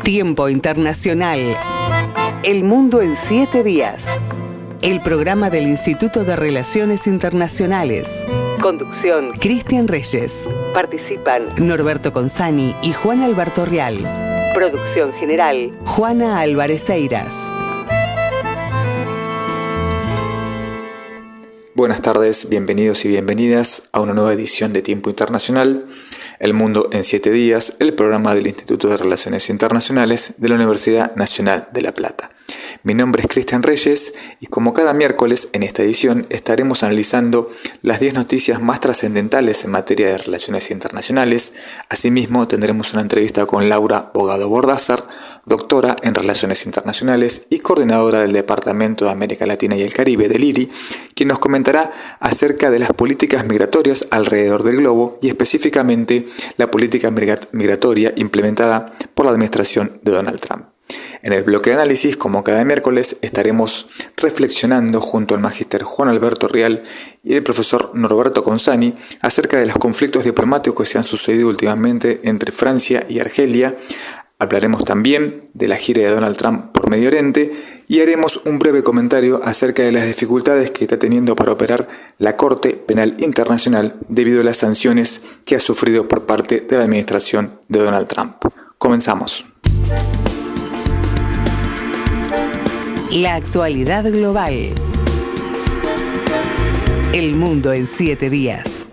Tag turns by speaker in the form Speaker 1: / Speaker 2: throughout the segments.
Speaker 1: Tiempo Internacional. El mundo en 7 días. El programa del Instituto de Relaciones Internacionales. Conducción: Cristian Reyes. Participan Norberto Consani y Juan Alberto Real. Producción general: Juana Álvarez Eiras.
Speaker 2: Buenas tardes, bienvenidos y bienvenidas a una nueva edición de Tiempo Internacional, El Mundo en 7 días, el programa del Instituto de Relaciones Internacionales de la Universidad Nacional de La Plata. Mi nombre es Cristian Reyes y como cada miércoles en esta edición estaremos analizando las 10 noticias más trascendentales en materia de relaciones internacionales. Asimismo tendremos una entrevista con Laura Bogado Bordázar, doctora en Relaciones Internacionales y coordinadora del Departamento de América Latina y el Caribe del IRI, quien nos comentará acerca de las políticas migratorias alrededor del globo y específicamente la política migratoria implementada por la administración de Donald Trump. En el bloque de análisis, como cada miércoles, estaremos reflexionando junto al magíster Juan Alberto Real y el profesor Norberto Consani acerca de los conflictos diplomáticos que se han sucedido últimamente entre Francia y Argelia. Hablaremos también de la gira de Donald Trump por Medio Oriente y haremos un breve comentario acerca de las dificultades que está teniendo para operar la Corte Penal Internacional debido a las sanciones que ha sufrido por parte de la administración de Donald Trump. Comenzamos.
Speaker 1: La actualidad global. El mundo en 7 días.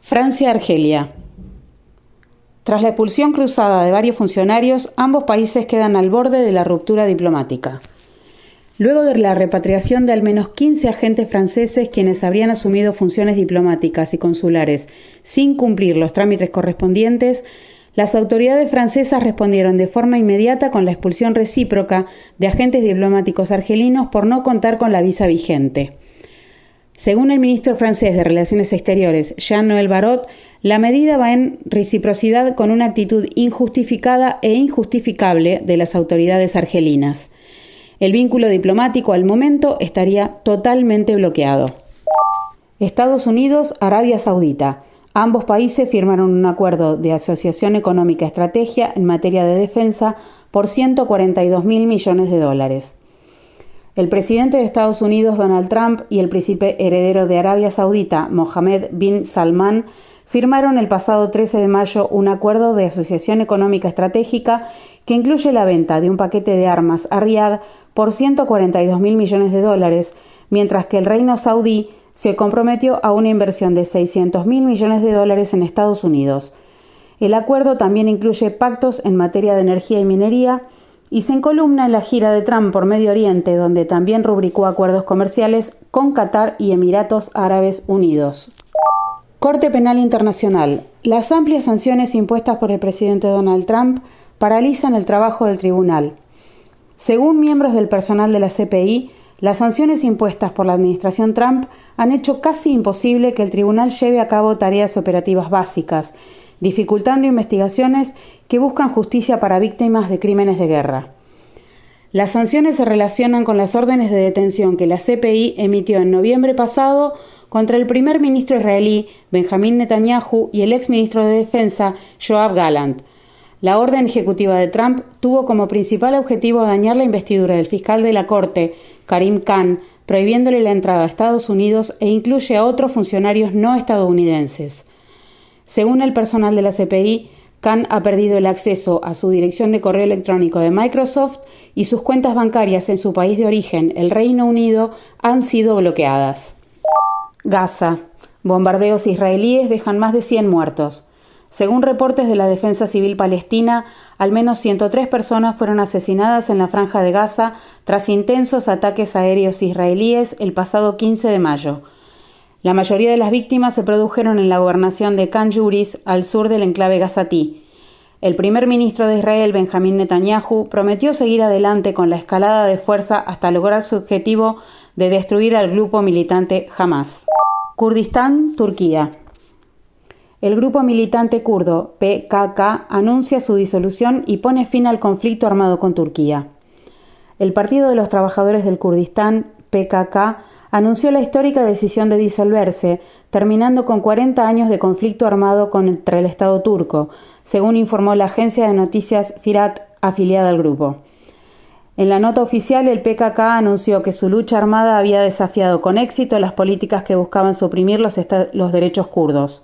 Speaker 3: Francia-Argelia. Tras la expulsión cruzada de varios funcionarios, ambos países quedan al borde de la ruptura diplomática. Luego de la repatriación de al menos 15 agentes franceses quienes habrían asumido funciones diplomáticas y consulares sin cumplir los trámites correspondientes, las autoridades francesas respondieron de forma inmediata con la expulsión recíproca de agentes diplomáticos argelinos por no contar con la visa vigente. Según el ministro francés de Relaciones Exteriores, Jean-Noël Barrot, la medida va en reciprocidad con una actitud injustificada e injustificable de las autoridades argelinas. El vínculo diplomático al momento estaría totalmente bloqueado. Estados Unidos, Arabia Saudita. Ambos países firmaron un acuerdo de asociación económica estrategia en materia de defensa por $142.000 millones. El presidente de Estados Unidos, Donald Trump, y el príncipe heredero de Arabia Saudita, Mohammed bin Salman, firmaron el pasado 13 de mayo un acuerdo de asociación económica estratégica que incluye la venta de un paquete de armas a Riad por $142.000 millones, mientras que el reino saudí se comprometió a una inversión de $600.000 millones en Estados Unidos. El acuerdo también incluye pactos en materia de energía y minería y se encolumna en la gira de Trump por Medio Oriente, donde también rubricó acuerdos comerciales con Qatar y Emiratos Árabes Unidos. Corte Penal Internacional. Las amplias sanciones impuestas por el presidente Donald Trump paralizan el trabajo del tribunal. Según miembros del personal de la CPI, las sanciones impuestas por la administración Trump han hecho casi imposible que el tribunal lleve a cabo tareas operativas básicas, dificultando investigaciones que buscan justicia para víctimas de crímenes de guerra. Las sanciones se relacionan con las órdenes de detención que la CPI emitió en noviembre pasado contra el primer ministro israelí Benjamín Netanyahu y el exministro de Defensa Yoav Gallant. La orden ejecutiva de Trump tuvo como principal objetivo dañar la investidura del fiscal de la Corte, Karim Khan, prohibiéndole la entrada a Estados Unidos e incluye a otros funcionarios no estadounidenses. Según el personal de la CPI, Khan ha perdido el acceso a su dirección de correo electrónico de Microsoft y sus cuentas bancarias en su país de origen, el Reino Unido, han sido bloqueadas. Gaza. Bombardeos israelíes dejan más de 100 muertos. Según reportes de la Defensa Civil Palestina, al menos 103 personas fueron asesinadas en la Franja de Gaza tras intensos ataques aéreos israelíes el pasado 15 de mayo. La mayoría de las víctimas se produjeron en la gobernación de Khan Yunis, al sur del enclave gazatí. El primer ministro de Israel, Benjamín Netanyahu, prometió seguir adelante con la escalada de fuerza hasta lograr su objetivo de destruir al grupo militante Hamas. Kurdistán, Turquía. El grupo militante kurdo PKK anuncia su disolución y pone fin al conflicto armado con Turquía. El Partido de los Trabajadores del Kurdistán, PKK, anunció la histórica decisión de disolverse, terminando con 40 años de conflicto armado contra el Estado turco, según informó la agencia de noticias Firat afiliada al grupo. En la nota oficial, el PKK anunció que su lucha armada había desafiado con éxito las políticas que buscaban suprimir los derechos kurdos.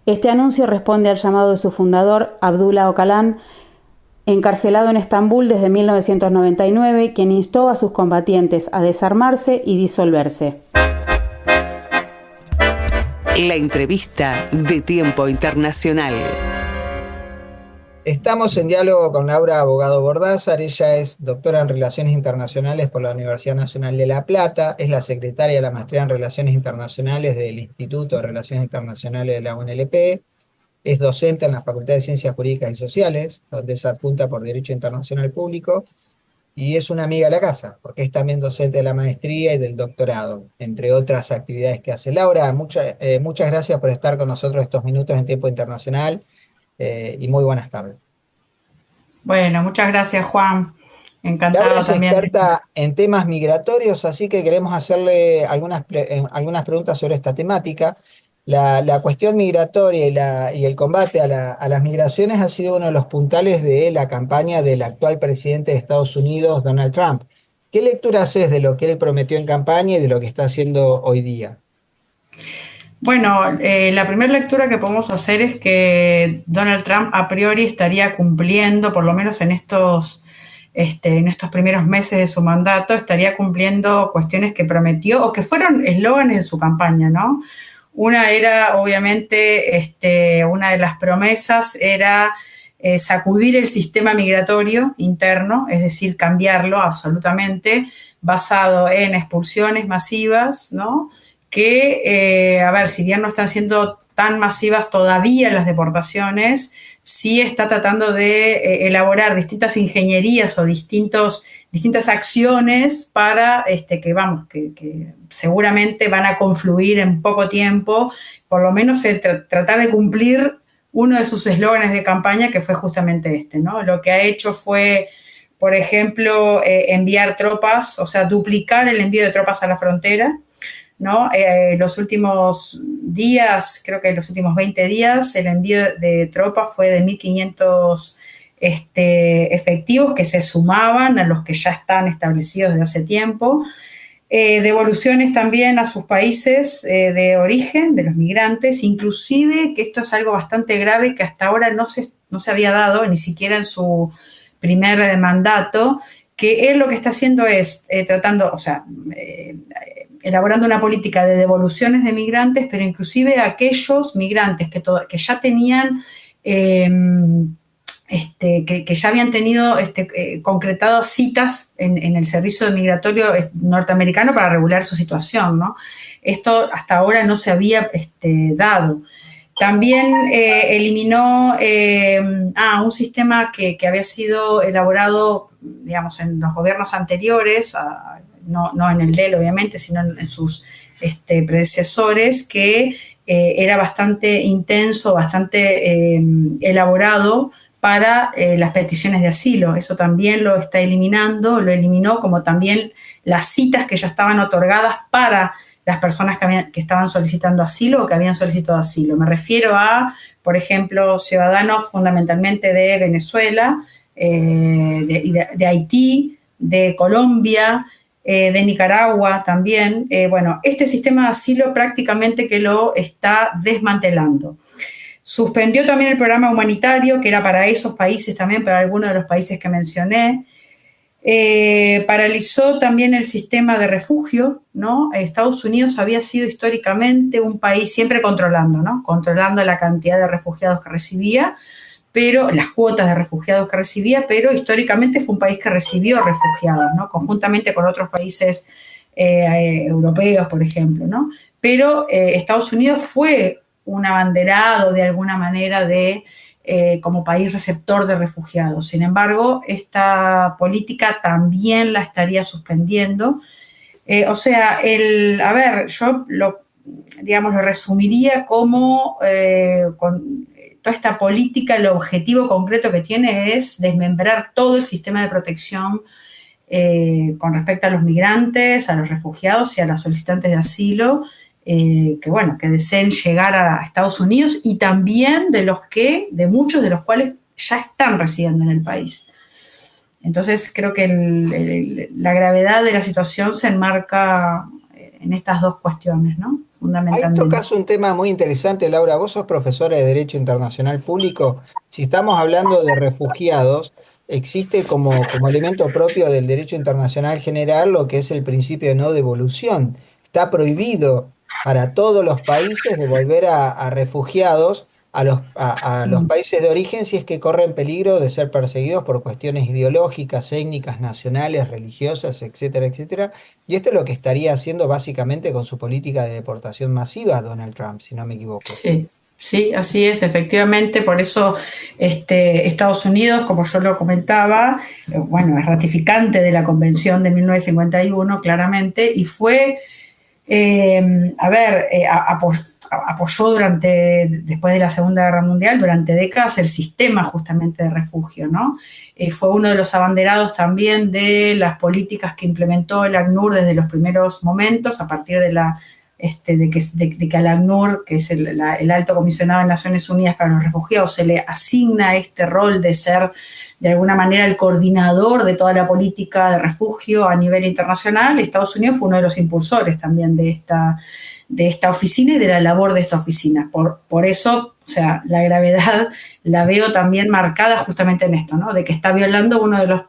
Speaker 3: Este anuncio responde al llamado de su fundador, Abdullah Öcalan, encarcelado en Estambul desde 1999, quien instó a sus combatientes a desarmarse y disolverse.
Speaker 1: La entrevista de Tiempo Internacional.
Speaker 4: Estamos en diálogo con Laura Abogado Bordázar. Ella es doctora en Relaciones Internacionales por la Universidad Nacional de La Plata, es la secretaria de la Maestría en Relaciones Internacionales del Instituto de Relaciones Internacionales de la UNLP, es docente en la Facultad de Ciencias Jurídicas y Sociales, donde se adjunta por Derecho Internacional Público, y es una amiga de la casa, porque es también docente de la maestría y del doctorado, entre otras actividades que hace. Laura, muchas gracias por estar con nosotros estos minutos en Tiempo Internacional. Y muy buenas tardes.
Speaker 5: Bueno, muchas gracias, Juan. Encantada
Speaker 4: Laura es
Speaker 5: también.
Speaker 4: experta en temas migratorios, así que queremos hacerle algunas preguntas sobre esta temática. La cuestión migratoria y el combate a las migraciones ha sido uno de los puntales de la campaña del actual presidente de Estados Unidos, Donald Trump. ¿Qué lectura haces de lo que él prometió en campaña y de lo que está haciendo hoy día?
Speaker 5: Bueno, la primera lectura que podemos hacer es que Donald Trump a priori estaría cumpliendo, por lo menos en estos primeros meses de su mandato, estaría cumpliendo cuestiones que prometió o que fueron eslóganes de su campaña, ¿no? Una era, obviamente, una de las promesas era sacudir el sistema migratorio interno, es decir, cambiarlo absolutamente, basado en expulsiones masivas, ¿no? Que, si bien no están siendo tan masivas todavía las deportaciones, sí está tratando de elaborar distintas ingenierías o distintas acciones para que seguramente van a confluir en poco tiempo, por lo menos tratar de cumplir uno de sus eslóganes de campaña, que fue justamente este, ¿no? Lo que ha hecho fue, por ejemplo, enviar tropas, o sea, duplicar el envío de tropas a la frontera, ¿no? Los últimos días, creo que los últimos 20 días, el envío de tropas fue de 1.500 efectivos que se sumaban a los que ya están establecidos desde hace tiempo. Devoluciones también a sus países de origen de los migrantes, inclusive, que esto es algo bastante grave que hasta ahora no se había dado, ni siquiera en su primer mandato, que él lo que está haciendo es elaborando una política de devoluciones de migrantes, pero inclusive aquellos migrantes que ya tenían, que ya habían tenido concretadas citas en el servicio migratorio norteamericano para regular su situación, ¿no? Esto hasta ahora no se había dado. También eliminó un sistema que había sido elaborado, digamos, en los gobiernos anteriores, no en el de él, obviamente, sino en sus predecesores, que era bastante intenso, bastante elaborado para las peticiones de asilo. Eso también lo está eliminando, lo eliminó, como también las citas que ya estaban otorgadas para las personas que estaban solicitando asilo o que habían solicitado asilo. Me refiero a, por ejemplo, ciudadanos fundamentalmente de Venezuela, de Haití, de Colombia, de Nicaragua también. Este sistema de asilo prácticamente que lo está desmantelando. Suspendió también el programa humanitario, que era para esos países también, para algunos de los países que mencioné. Paralizó también el sistema de refugio, ¿no? Estados Unidos había sido históricamente un país siempre controlando, ¿no? Controlando la cantidad de refugiados que recibía, pero las cuotas de refugiados que recibía, pero históricamente fue un país que recibió refugiados, ¿no? Conjuntamente con otros países europeos, por ejemplo, ¿no? Pero Estados Unidos fue un abanderado de alguna manera como país receptor de refugiados. Sin embargo, esta política también la estaría suspendiendo. Yo lo resumiría como con toda esta política, el objetivo concreto que tiene es desmembrar todo el sistema de protección con respecto a los migrantes, a los refugiados y a los solicitantes de asilo, que deseen llegar a Estados Unidos, y también de muchos de los cuales ya están residiendo en el país. Entonces creo que la gravedad de la situación se enmarca en estas dos cuestiones, ¿no? Fundamentalmente.
Speaker 4: Ahí tocas un tema muy interesante, Laura. Vos sos profesora de Derecho Internacional Público. Si estamos hablando de refugiados, existe como elemento propio del derecho internacional general lo que es el principio de no devolución. Está prohibido para todos los países devolver a refugiados a los países de origen si es que corren peligro de ser perseguidos por cuestiones ideológicas, étnicas, nacionales, religiosas, etcétera, etcétera. Y esto es lo que estaría haciendo básicamente con su política de deportación masiva Donald Trump, si no me equivoco.
Speaker 5: Sí, sí, así es, efectivamente. Por eso Estados Unidos, como yo lo comentaba, bueno, es ratificante de la Convención de 1951, claramente, y fue, apoyó después de la Segunda Guerra Mundial, durante décadas, el sistema justamente de refugio, ¿no? Fue uno de los abanderados también de las políticas que implementó el ACNUR desde los primeros momentos, a partir de que al ACNUR, que es el Alto Comisionado de Naciones Unidas para los Refugiados, se le asigna este rol de ser, de alguna manera, el coordinador de toda la política de refugio a nivel internacional. Estados Unidos fue uno de los impulsores también de esta oficina y de la labor de esta oficina. Por eso, o sea, la gravedad la veo también marcada justamente en esto, ¿no? De que está violando uno de los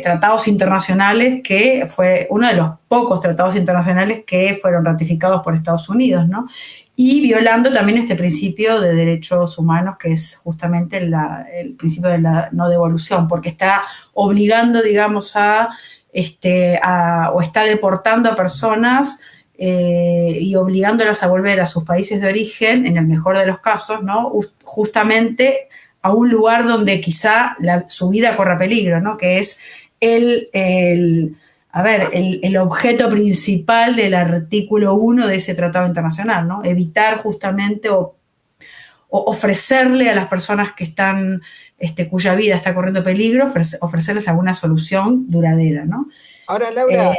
Speaker 5: tratados internacionales, que fue uno de los pocos tratados internacionales que fueron ratificados por Estados Unidos, ¿no? Y violando también este principio de derechos humanos, que es justamente el principio de la no devolución, porque está obligando, digamos, o está deportando a personas y obligándolas a volver a sus países de origen, en el mejor de los casos, ¿no? Justamente a un lugar donde quizá su vida corra peligro, ¿no? Que es el objeto principal del artículo 1 de ese tratado internacional, ¿no? Evitar justamente o ofrecerle a las personas que están, cuya vida está corriendo peligro, ofrecerles alguna solución duradera, ¿no?
Speaker 4: Ahora, Laura,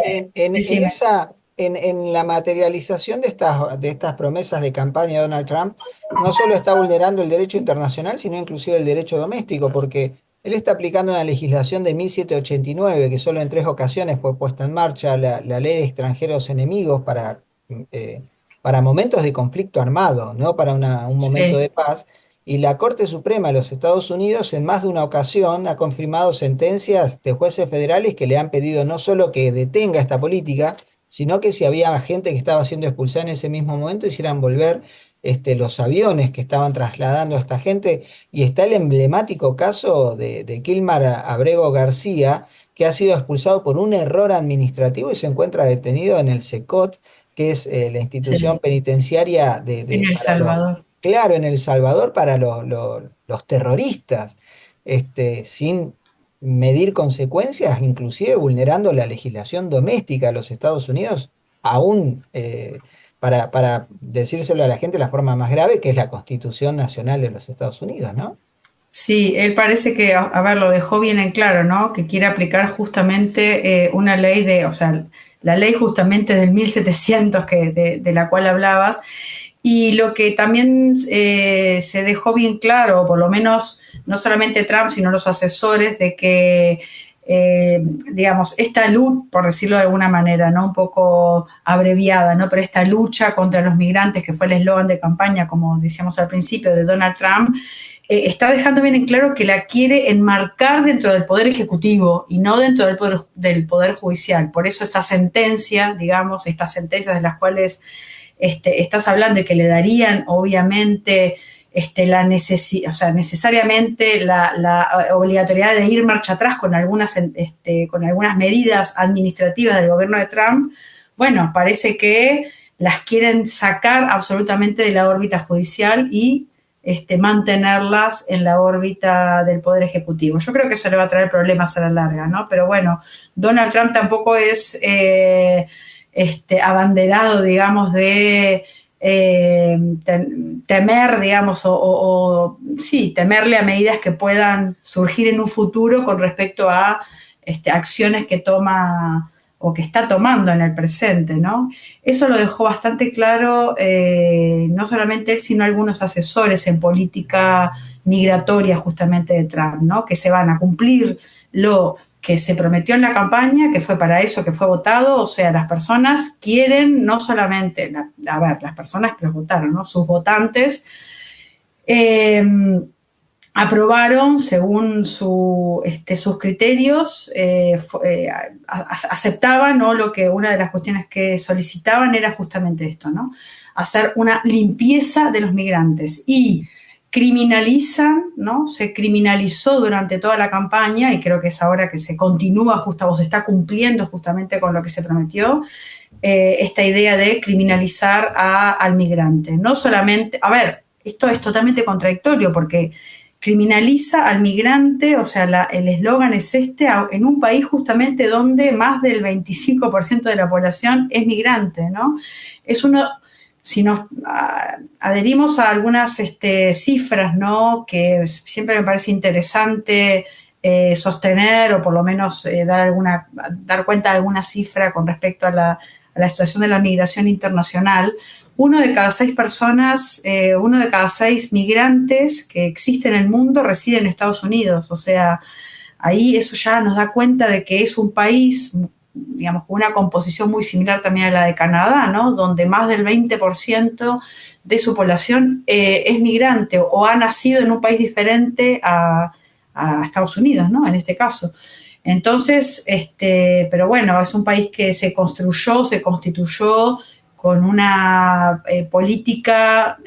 Speaker 4: en la materialización de estas promesas de campaña de Donald Trump, no solo está vulnerando el derecho internacional, sino inclusive el derecho doméstico, porque él está aplicando una legislación de 1789, que solo en 3 ocasiones fue puesta en marcha, la ley de extranjeros enemigos para momentos de conflicto armado, no para un momento de paz. Y la Corte Suprema de los Estados Unidos en más de una ocasión ha confirmado sentencias de jueces federales que le han pedido no solo que detenga esta política, sino que si había gente que estaba siendo expulsada en ese mismo momento, hicieran volver los aviones que estaban trasladando a esta gente. Y está el emblemático caso de Kilmar Abrego García, que ha sido expulsado por un error administrativo y se encuentra detenido en el SECOT, que es la institución penitenciaria
Speaker 5: en El Salvador.
Speaker 4: Claro, en El Salvador para los terroristas, sin medir consecuencias, inclusive vulnerando la legislación doméstica de los Estados Unidos, aún para decírselo a la gente de la forma más grave, que es la Constitución Nacional de los Estados Unidos, ¿no?
Speaker 5: Sí, él parece que, lo dejó bien en claro, ¿no? Que quiere aplicar justamente una ley la ley justamente del 1700 de la cual hablabas. Y lo que también se dejó bien claro, por lo menos no solamente Trump, sino los asesores, de que, esta lucha, por decirlo de alguna manera, ¿no? Un poco abreviada, ¿no? Pero esta lucha contra los migrantes, que fue el eslogan de campaña, como decíamos al principio, de Donald Trump, está dejando bien en claro que la quiere enmarcar dentro del Poder Ejecutivo y no dentro del poder Judicial. Por eso estas sentencias de las cuales estás hablando y que le darían, obviamente, necesariamente la obligatoriedad de ir marcha atrás con algunas medidas administrativas del gobierno de Trump, bueno, parece que las quieren sacar absolutamente de la órbita judicial y mantenerlas en la órbita del Poder Ejecutivo. Yo creo que eso le va a traer problemas a la larga, ¿no? Pero bueno, Donald Trump tampoco es abanderado, digamos, de temer, digamos, temerle a medidas que puedan surgir en un futuro con respecto a acciones que toma o que está tomando en el presente, ¿no? Eso lo dejó bastante claro no solamente él, sino algunos asesores en política migratoria justamente de Trump, ¿no? Que se van a cumplir lo que se prometió en la campaña, que fue para eso que fue votado, o sea, las personas quieren no solamente, las personas que los votaron, ¿no? Sus votantes aprobaron según sus criterios, aceptaban, ¿no? Lo que una de las cuestiones que solicitaban era justamente esto, ¿no? Hacer una limpieza de los migrantes y criminalizan, ¿no? Se criminalizó durante toda la campaña y creo que es ahora que se continúa o se está cumpliendo justamente con lo que se prometió, esta idea de criminalizar al migrante. No solamente, esto es totalmente contradictorio porque criminaliza al migrante, o sea, el eslogan es en un país justamente donde más del 25% de la población es migrante, ¿no? Si nos adherimos a algunas cifras, ¿no? Que siempre me parece interesante sostener o por lo menos dar cuenta de alguna cifra con respecto a la situación de la migración internacional. 1 de cada 6 personas, 1 de cada 6 migrantes que existen en el mundo residen en Estados Unidos. O sea, ahí eso ya nos da cuenta de que es un país, digamos, con una composición muy similar también a la de Canadá, ¿no? Donde más del 20% de su población es migrante o ha nacido en un país diferente a Estados Unidos, ¿no? En este caso. Entonces, pero bueno, es un país que se constituyó con una política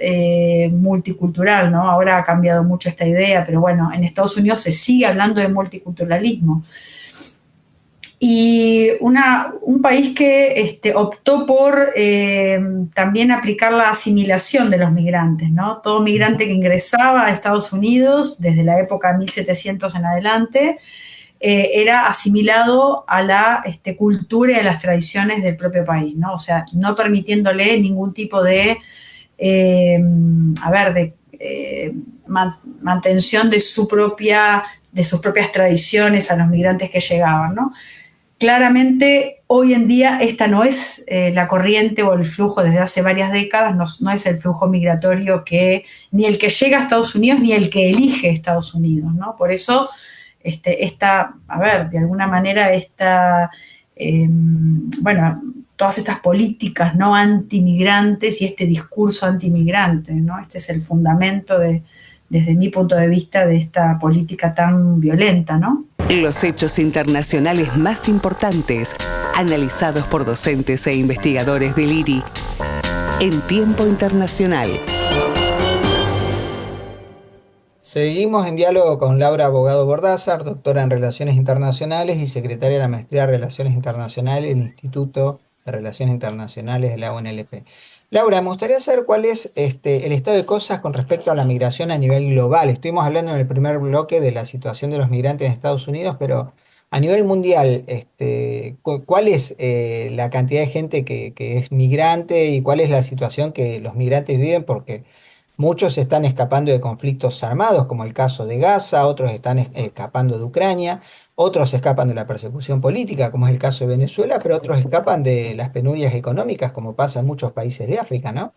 Speaker 5: multicultural, ¿no? Ahora ha cambiado mucho esta idea, pero bueno, en Estados Unidos se sigue hablando de multiculturalismo. Y un país que optó por también aplicar la asimilación de los migrantes, ¿no? Todo migrante que ingresaba a Estados Unidos desde la época 1700 en adelante era asimilado a la cultura y a las tradiciones del propio país, ¿no? O sea, no permitiéndole ningún tipo de, mantención de sus propias tradiciones a los migrantes que llegaban, ¿no? Claramente, hoy en día esta no es la corriente o el flujo desde hace varias décadas, no es el flujo migratorio ni el que llega a Estados Unidos ni el que elige Estados Unidos, ¿no? Por eso, de alguna manera todas estas políticas no antimigrantes y este discurso antimigrante, ¿no? Este es el fundamento desde mi punto de vista de esta política tan violenta, ¿no?
Speaker 1: Los hechos internacionales más importantes, analizados por docentes e investigadores del IRI, en Tiempo Internacional.
Speaker 4: Seguimos en diálogo con Laura Abogado Bordázar, doctora en Relaciones Internacionales y secretaria de la Maestría de Relaciones Internacionales del Instituto de Relaciones Internacionales de la UNLP. Laura, me gustaría saber cuál es el estado de cosas con respecto a la migración a nivel global. Estuvimos hablando en el primer bloque de la situación de los migrantes en Estados Unidos, pero a nivel mundial, ¿cuál es la cantidad de gente que es migrante y cuál es la situación que los migrantes viven? Porque muchos están escapando de conflictos armados, como el caso de Gaza, otros están escapando de Ucrania, otros escapan de la persecución política, como es el caso de Venezuela, pero otros escapan de las penurias económicas, como pasa en muchos países de África, ¿no?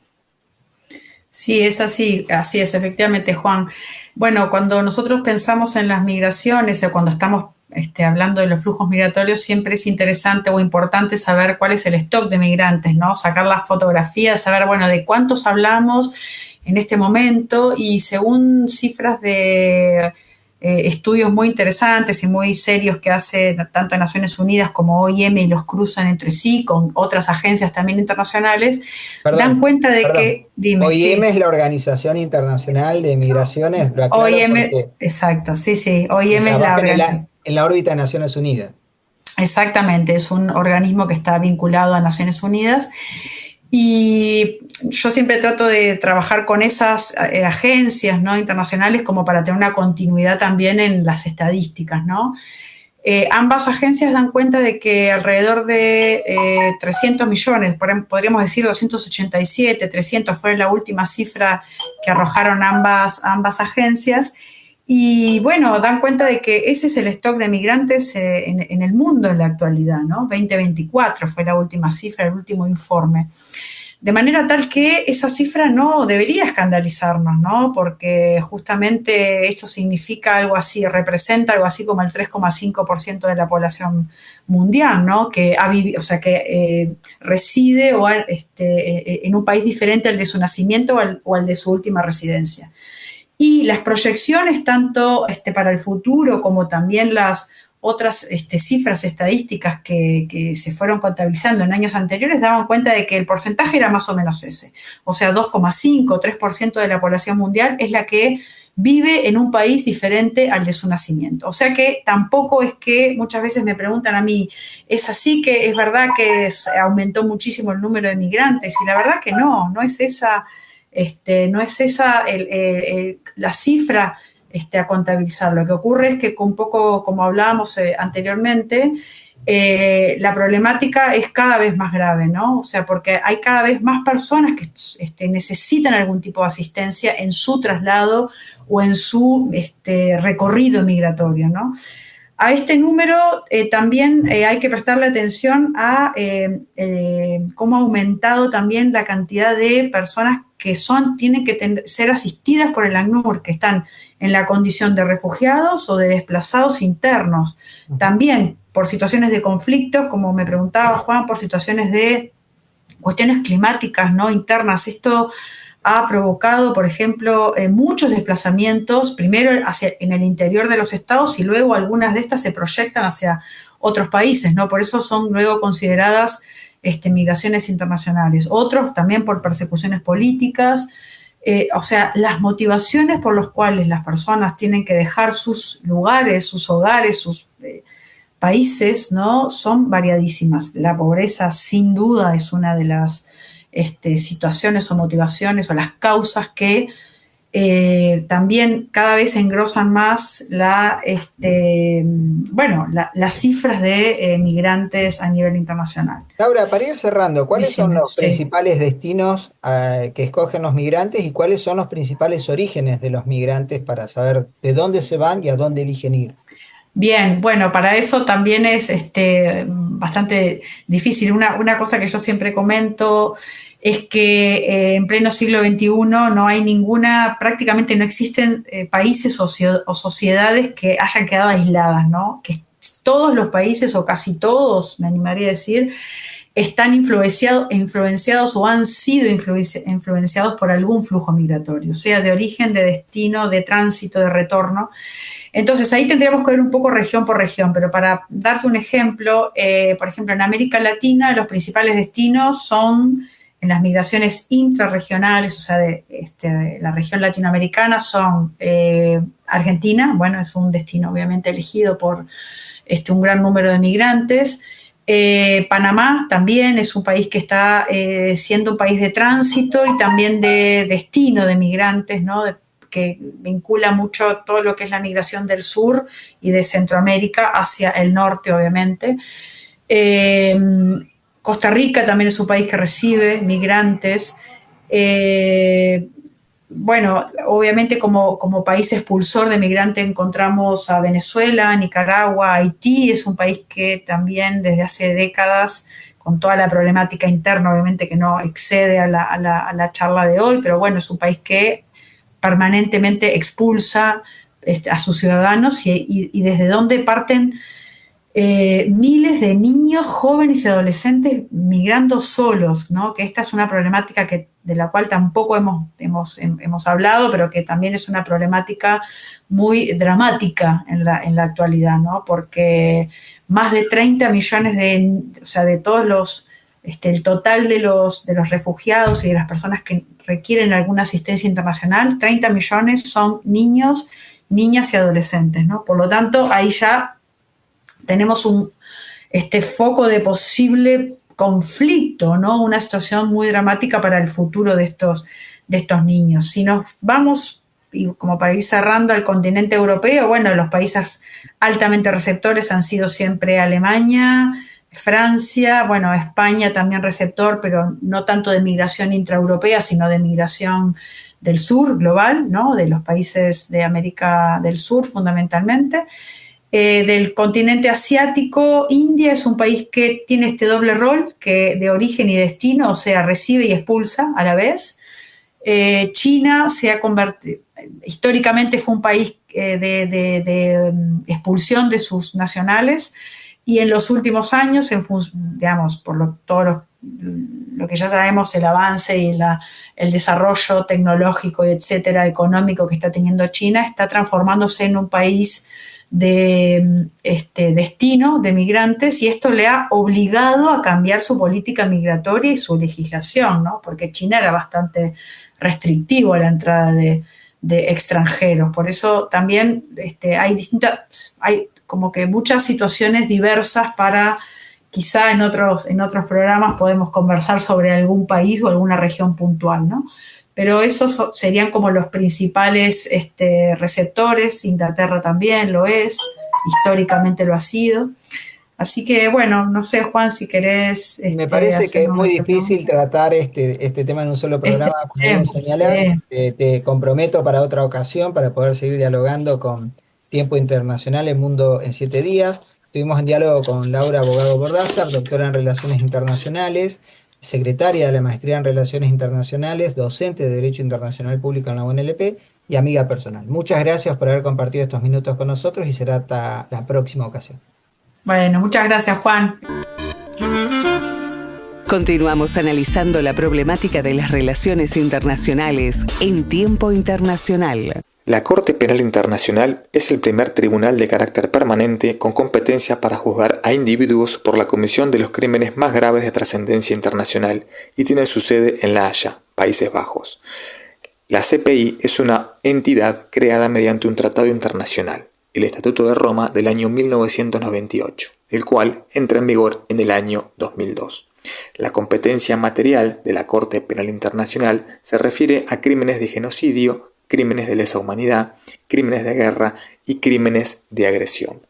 Speaker 5: Sí, es así es, efectivamente, Juan. Bueno, cuando nosotros pensamos en las migraciones o cuando estamos hablando de los flujos migratorios, siempre es interesante o importante saber cuál es el stock de migrantes, ¿no? Sacar las fotografías, saber, bueno, de cuántos hablamos en este momento y según cifras de estudios muy interesantes y muy serios que hace tanto Naciones Unidas como OIM y los cruzan entre sí con otras agencias también internacionales, dan cuenta de que... Dime,
Speaker 4: OIM
Speaker 5: sí.
Speaker 4: es la Organización Internacional de Migraciones, lo aclaro
Speaker 5: OIM,
Speaker 4: porque
Speaker 5: exacto, sí, OIM es la organización.
Speaker 4: En la órbita de Naciones Unidas.
Speaker 5: Exactamente, es un organismo que está vinculado a Naciones Unidas. Y yo siempre trato de trabajar con esas agencias, ¿no? internacionales como para tener una continuidad también en las estadísticas, ¿no? Ambas agencias dan cuenta de que alrededor de 300 millones, podríamos decir 287, 300 fue la última cifra que arrojaron ambas agencias, Y bueno, dan cuenta de que ese es el stock de migrantes en el mundo en la actualidad, ¿no? 2024 fue la última cifra, el último informe. De manera tal que esa cifra no debería escandalizarnos, ¿no? Porque justamente eso significa algo así, representa algo así como el 3,5% de la población mundial, ¿no? Que ha vivido, o sea, que reside en un país diferente al de su nacimiento o al de su última residencia. Y las proyecciones, tanto para el futuro como también las otras cifras estadísticas que se fueron contabilizando en años anteriores, daban cuenta de que el porcentaje era más o menos ese. O sea, 2,5, 3% de la población mundial es la que vive en un país diferente al de su nacimiento. O sea que tampoco es que muchas veces me preguntan a mí, ¿es así que es verdad que aumentó muchísimo el número de migrantes? Y la verdad que no es esa... no es esa la cifra a contabilizar. Lo que ocurre es que un poco, como hablábamos anteriormente, la problemática es cada vez más grave, ¿no? O sea, porque hay cada vez más personas que necesitan algún tipo de asistencia en su traslado o en su recorrido migratorio, ¿no? A este número también hay que prestarle atención a cómo ha aumentado también la cantidad de personas que tienen que ser asistidas por el ACNUR, que están en la condición de refugiados o de desplazados internos. También por situaciones de conflictos, como me preguntaba Juan, por situaciones de cuestiones climáticas, ¿no? Internas. Esto ha provocado, por ejemplo, muchos desplazamientos, primero en el interior de los estados y luego algunas de estas se proyectan hacia otros países, ¿no? Por eso son luego consideradas migraciones internacionales. Otros también por persecuciones políticas. O sea, las motivaciones por las cuales las personas tienen que dejar sus lugares, sus hogares, sus países, ¿no? Son variadísimas. La pobreza, sin duda, es una de las situaciones o motivaciones o las causas que también cada vez engrosan más las cifras de migrantes a nivel internacional.
Speaker 4: Laura, para ir cerrando, ¿cuáles son los principales destinos que escogen los migrantes y cuáles son los principales orígenes de los migrantes para saber de dónde se van y a dónde eligen ir?
Speaker 5: Bien, bueno, para eso también es bastante difícil. Una cosa que yo siempre comento es que en pleno siglo XXI no hay prácticamente no existen países o sociedades que hayan quedado aisladas, ¿no? Que todos los países, o casi todos, me animaría a decir, están influenciados o han sido influenciados por algún flujo migratorio, sea de origen, de destino, de tránsito, de retorno. Entonces, ahí tendríamos que ver un poco región por región, pero para darte un ejemplo, por ejemplo, en América Latina los principales destinos son, en las migraciones intrarregionales, o sea, de la región latinoamericana, son Argentina, bueno, es un destino obviamente elegido por un gran número de migrantes. Panamá también es un país que está siendo un país de tránsito y también de destino de migrantes, ¿no? Que vincula mucho todo lo que es la migración del sur y de Centroamérica hacia el norte, obviamente. Costa Rica también es un país que recibe migrantes. Bueno, obviamente como país expulsor de migrantes encontramos a Venezuela, Nicaragua, Haití. Es un país que también desde hace décadas, con toda la problemática interna, obviamente que no excede a la charla de hoy, pero bueno, es un país que permanentemente expulsa a sus ciudadanos y desde donde parten miles de niños, jóvenes y adolescentes migrando solos, ¿no? Que esta es una problemática de la cual tampoco hemos hablado, pero que también es una problemática muy dramática en la actualidad, ¿no? Porque más de 30 millones de todos los el total de los refugiados y de las personas que requieren alguna asistencia internacional, 30 millones son niños, niñas y adolescentes, ¿no? Por lo tanto, ahí ya tenemos un foco de posible conflicto, ¿no? Una situación muy dramática para el futuro de estos niños. Si nos vamos, y como para ir cerrando, al continente europeo, bueno, los países altamente receptores han sido siempre Alemania, Francia, bueno, España también receptor, pero no tanto de migración intraeuropea, sino de migración del sur global, ¿no? De los países de América del Sur fundamentalmente. Del continente asiático, India es un país que tiene este doble rol que de origen y destino, o sea, recibe y expulsa a la vez. China se ha convertido, históricamente fue un país de expulsión de sus nacionales, y en los últimos años, digamos, por todo lo que ya sabemos, el avance y el desarrollo tecnológico, etcétera, económico que está teniendo China, está transformándose en un país de destino de migrantes, y esto le ha obligado a cambiar su política migratoria y su legislación, ¿no? Porque China era bastante restrictivo a la entrada de extranjeros. Por eso también hay como que muchas situaciones diversas para, quizá en otros programas podemos conversar sobre algún país o alguna región puntual, ¿no? Pero esos serían como los principales receptores. Inglaterra también lo es, históricamente lo ha sido. Así que, bueno, no sé, Juan, si querés...
Speaker 4: Me parece que es muy difícil tratar este tema en un solo programa, como bien señalás.
Speaker 5: Sí.
Speaker 4: Te comprometo para otra ocasión, para poder seguir dialogando con Tiempo Internacional, El Mundo en 7 días. Estuvimos en diálogo con Laura Abogado Bordázar, doctora en Relaciones Internacionales, secretaria de la Maestría en Relaciones Internacionales, docente de Derecho Internacional Público en la UNLP y amiga personal. Muchas gracias por haber compartido estos minutos con nosotros, y será hasta la próxima ocasión.
Speaker 5: Bueno, muchas gracias, Juan.
Speaker 1: Continuamos analizando la problemática de las relaciones internacionales en Tiempo Internacional.
Speaker 2: La Corte Penal Internacional es el primer tribunal de carácter permanente con competencia para juzgar a individuos por la comisión de los crímenes más graves de trascendencia internacional y tiene su sede en La Haya, Países Bajos. La CPI es una entidad creada mediante un tratado internacional, el Estatuto de Roma del año 1998, el cual entra en vigor en el año 2002. La competencia material de la Corte Penal Internacional se refiere a crímenes de genocidio, crímenes de lesa humanidad, crímenes de guerra y crímenes de agresión.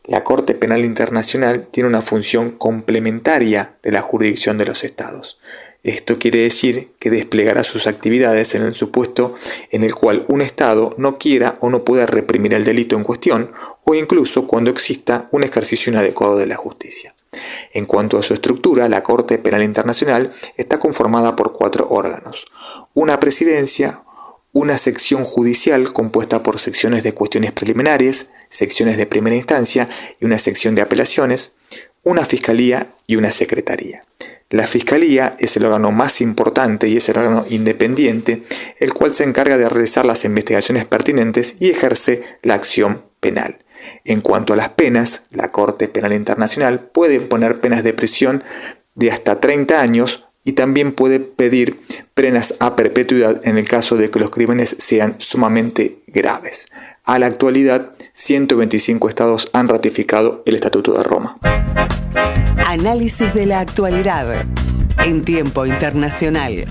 Speaker 2: La Corte Penal Internacional tiene una función complementaria de la jurisdicción de los estados. Esto quiere decir que desplegará sus actividades en el supuesto en el cual un estado no quiera o no pueda reprimir el delito en cuestión, o incluso cuando exista un ejercicio inadecuado de la justicia. En cuanto a su estructura, la Corte Penal Internacional está conformada por 4 órganos: una presidencia, una sección judicial compuesta por secciones de cuestiones preliminares, secciones de primera instancia y una sección de apelaciones, una fiscalía y una secretaría. La Fiscalía es el órgano más importante y es el órgano independiente, el cual se encarga de realizar las investigaciones pertinentes y ejerce la acción penal. En cuanto a las penas, la Corte Penal Internacional puede imponer penas de prisión de hasta 30 años y también puede pedir penas a perpetuidad en el caso de que los crímenes sean sumamente graves. A la actualidad, 125 estados han ratificado el Estatuto de Roma.
Speaker 1: Análisis de la actualidad en Tiempo Internacional.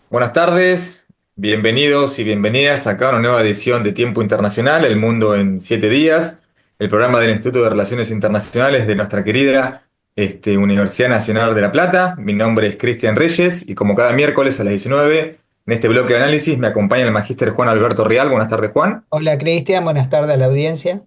Speaker 2: Buenas tardes, bienvenidos y bienvenidas acá a una nueva edición de Tiempo Internacional, El Mundo en 7 días, el programa del Instituto de Relaciones Internacionales de nuestra querida Universidad Nacional de La Plata. Mi nombre es Cristian Reyes y como cada miércoles a las 19, en este bloque de análisis me acompaña el magíster Juan Alberto Rial. Buenas tardes, Juan.
Speaker 4: Hola, Cristian, buenas tardes a la audiencia.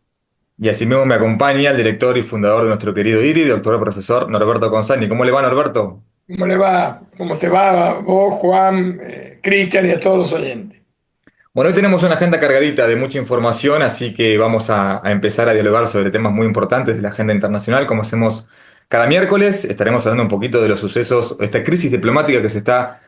Speaker 2: Y asimismo me acompaña el director y fundador de nuestro querido IRI, doctor profesor Norberto Consani. ¿Cómo le va, Norberto?
Speaker 6: ¿Cómo le va? ¿Cómo te va vos, Juan, Cristian y a todos los oyentes?
Speaker 2: Bueno, hoy tenemos una agenda cargadita de mucha información, así que vamos a empezar a dialogar sobre temas muy importantes de la agenda internacional, como hacemos cada miércoles. Estaremos hablando un poquito de los sucesos, esta crisis diplomática que se está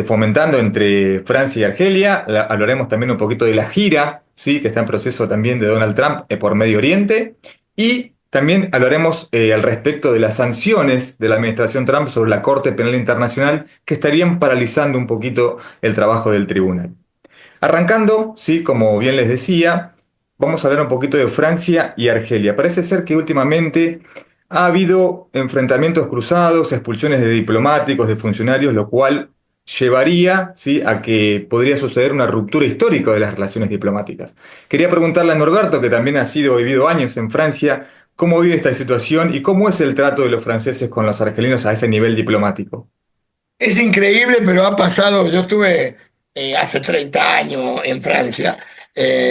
Speaker 2: fomentando entre Francia y Argelia. Hablaremos también un poquito de la gira, ¿sí?, que está en proceso también de Donald Trump por Medio Oriente. Y también hablaremos al respecto de las sanciones de la administración Trump sobre la Corte Penal Internacional, que estarían paralizando un poquito el trabajo del tribunal. Arrancando, sí, como bien les decía, vamos a hablar un poquito de Francia y Argelia. Parece ser que últimamente ha habido enfrentamientos cruzados, expulsiones de diplomáticos, de funcionarios, lo cual llevaría, ¿sí?, a que podría suceder una ruptura histórica de las relaciones diplomáticas. Quería preguntarle a Norberto, que también ha vivido años en Francia, cómo vive esta situación y cómo es el trato de los franceses con los argelinos a ese nivel diplomático.
Speaker 6: Es increíble, pero ha pasado, yo estuve hace 30 años en Francia,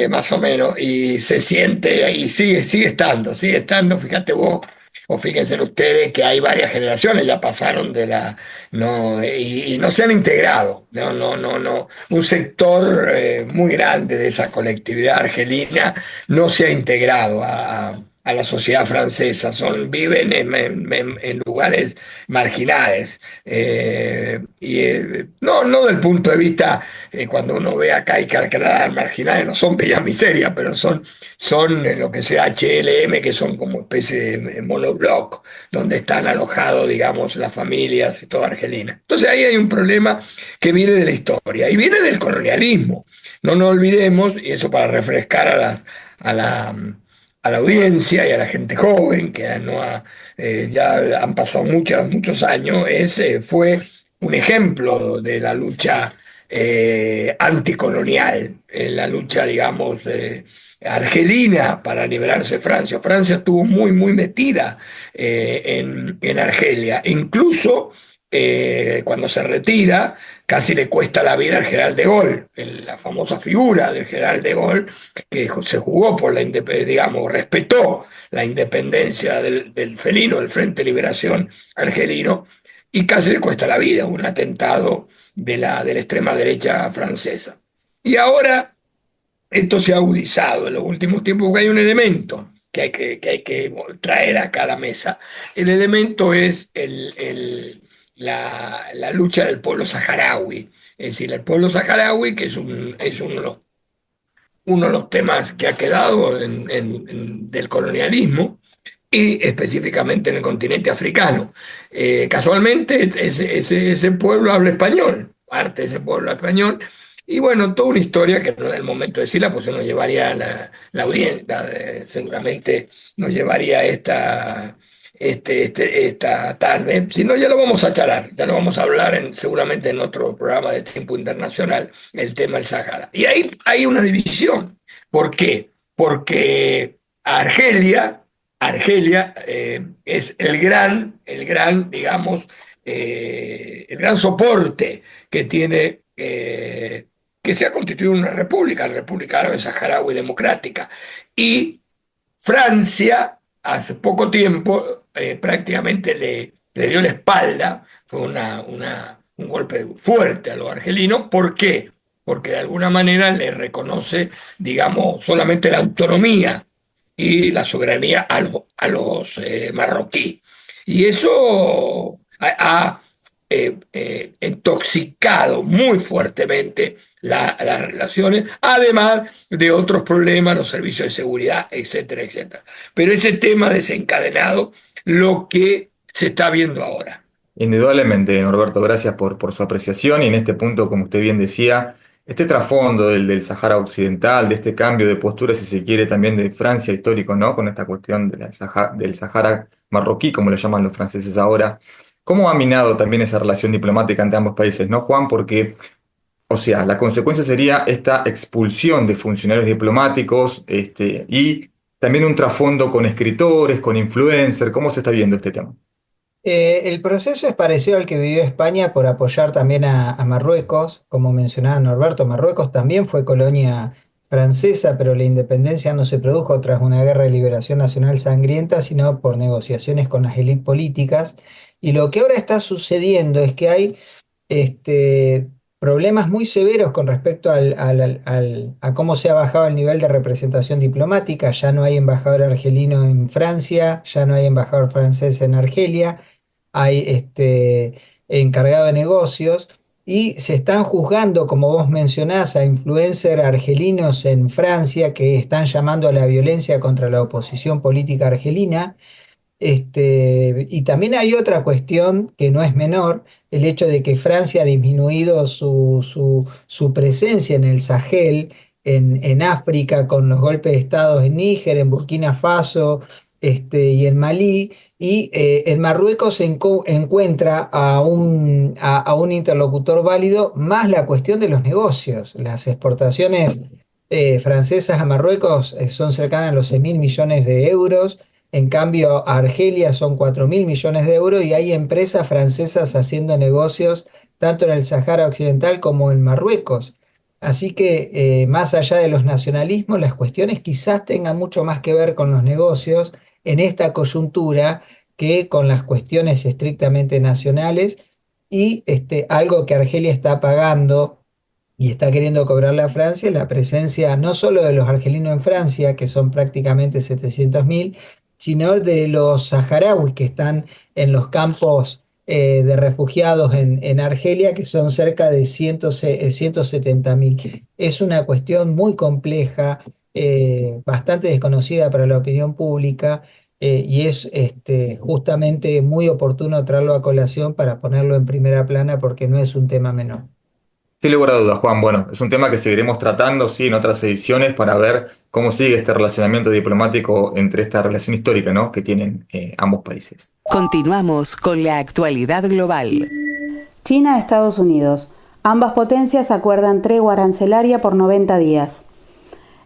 Speaker 6: más o menos, y se siente, y sigue estando, fíjate vos, o fíjense ustedes que hay varias generaciones, ya pasaron de la, no, y no se han integrado, no, un sector muy grande de esa colectividad argelina no se ha integrado a la sociedad francesa, viven en lugares marginales. No del punto de vista, cuando uno ve acá hay calculadas marginales, no son bellas miserias, pero son lo que sea HLM, que son como especie de monobloc, donde están alojados, digamos, las familias y toda Argelina. Entonces ahí hay un problema que viene de la historia y viene del colonialismo. No nos olvidemos, y eso para refrescar a la, a la audiencia y a la gente joven que ya han pasado muchos años, fue un ejemplo de la lucha anticolonial, la lucha, digamos, argelina para liberarse de Francia. Francia estuvo muy metida en Argelia. Incluso cuando se retira, casi le cuesta la vida al general de Gaulle, la famosa figura del general de Gaulle, que se jugó por la independencia, digamos, respetó la independencia del felino, del Frente de Liberación Argelino, y casi le cuesta la vida, un atentado de la extrema derecha francesa. Y ahora esto se ha agudizado en los últimos tiempos porque hay un elemento que hay que traer acá a la mesa. El elemento es la lucha del pueblo saharaui. Es decir, el pueblo saharaui, que es uno de los temas que ha quedado del colonialismo, y específicamente en el continente africano. Casualmente, ese pueblo habla español, parte de ese pueblo habla español, y bueno, toda una historia que no es el momento de decirla, pues se nos llevaría la audiencia, seguramente nos llevaría esta tarde, si no ya lo vamos a charlar, ya lo vamos a hablar seguramente en otro programa de Tiempo Internacional, el tema del Sahara. Y ahí hay una división. ¿Por qué? Porque Argelia es digamos, el gran soporte que tiene, que se ha constituido una república, la República Árabe Saharaui Democrática. Y Francia, hace poco tiempo, prácticamente le dio la espalda, fue un golpe fuerte a los argelinos. ¿Por qué? Porque de alguna manera le reconoce, digamos, solamente la autonomía y la soberanía a los marroquíes. Y eso ha intoxicado muy fuertemente las relaciones, además de otros problemas, los servicios de seguridad, etcétera, etcétera. Pero ese tema ha desencadenado lo que se está viendo ahora.
Speaker 2: Indudablemente, Norberto, gracias por su apreciación y en este punto, como usted bien decía, este trasfondo del Sahara Occidental, de este cambio de postura, si se quiere, también de Francia histórico, ¿no? Con esta cuestión del Sahara marroquí, como lo llaman los franceses ahora. ¿Cómo ha minado también esa relación diplomática entre ambos países, no, Juan? Porque, o sea, la consecuencia sería esta expulsión de funcionarios diplomáticos, y también un trasfondo con escritores, con influencers. ¿Cómo se está viendo este tema?
Speaker 4: El proceso es parecido al que vivió España por apoyar también a Marruecos. Como mencionaba Norberto, Marruecos también fue colonia francesa, pero la independencia no se produjo tras una guerra de liberación nacional sangrienta, sino por negociaciones con las élites políticas. Y lo que ahora está sucediendo es que hay problemas muy severos con respecto a cómo se ha bajado el nivel de representación diplomática. Ya no hay embajador argelino en Francia, ya no hay embajador francés en Argelia, hay encargado de negocios y se están juzgando, como vos mencionás, a influencers argelinos en Francia que están llamando a la violencia contra la oposición política argelina. Y también hay otra cuestión que no es menor, el hecho de que Francia ha disminuido su presencia en el Sahel, en África, con los golpes de Estado en Níger, en Burkina Faso, y en Malí, y en Marruecos se encuentra a un interlocutor válido, más la cuestión de los negocios. Las exportaciones francesas a Marruecos son cercanas a los 6.000 millones de euros. En cambio, a Argelia son 4.000 millones de euros, y hay empresas francesas haciendo negocios tanto en el Sahara Occidental como en Marruecos. Así que más allá de los nacionalismos, las cuestiones quizás tengan mucho más que ver con los negocios en esta coyuntura que con las cuestiones estrictamente nacionales, y algo que Argelia está pagando y está queriendo cobrarle a Francia es la presencia no solo de los argelinos en Francia, que son prácticamente 700.000, sino de los saharauis que están en los campos de refugiados en Argelia, que son cerca de 170.000. Es una cuestión muy compleja, bastante desconocida para la opinión pública, y es justamente muy oportuno traerlo a colación para ponerlo en primera plana, porque no es un tema menor.
Speaker 2: Sin lugar a dudas, Juan. Bueno, es un tema que seguiremos tratando, sí, en otras ediciones para ver cómo sigue este relacionamiento diplomático entre esta relación histórica, ¿no?, que tienen ambos países.
Speaker 1: Continuamos con la actualidad global.
Speaker 3: China, Estados Unidos. Ambas potencias acuerdan tregua arancelaria por 90 días.